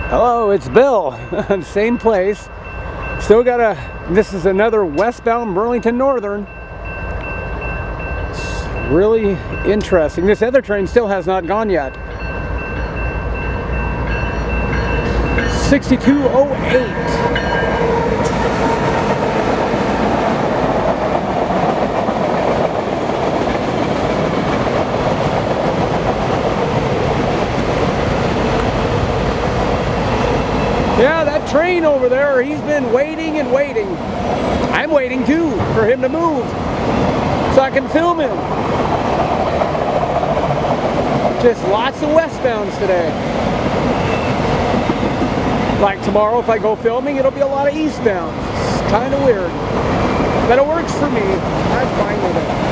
Hello, it's Bill. Same place. Still got this is another westbound Burlington Northern. It's really interesting. This other train still has not gone yet. 6208. Yeah, that train over there, he's been waiting and waiting. I'm waiting too for him to move so I can film him. Just lots of westbounds today. Like tomorrow, if I go filming, it'll be a lot of eastbounds. It's kind of weird, but it works for me. I'm fine with it.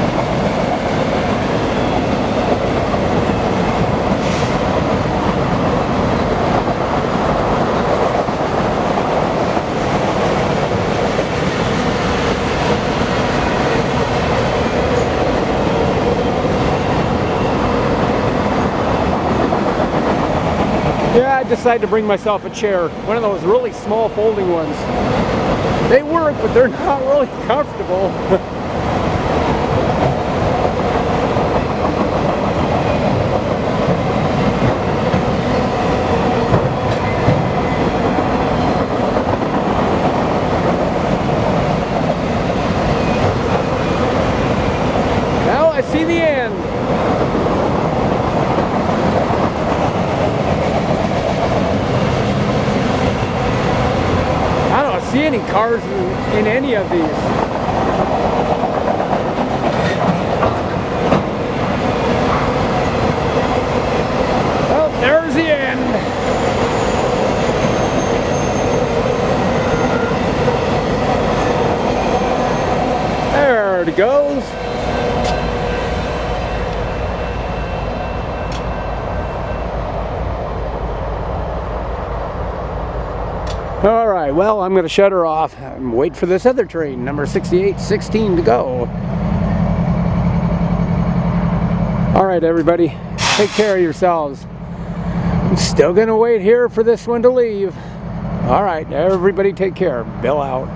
Yeah, I decided to bring myself a chair, one of those really small folding ones. They work, but they're not really comfortable. Now I see the end. See any cars in any of these. Well, there's the end. There it goes. All right, well, I'm going to shut her off and wait for this other train, number 6816, to go. All right, everybody, take care of yourselves. I'm still going to wait here for this one to leave. All right, everybody take care. Bill out.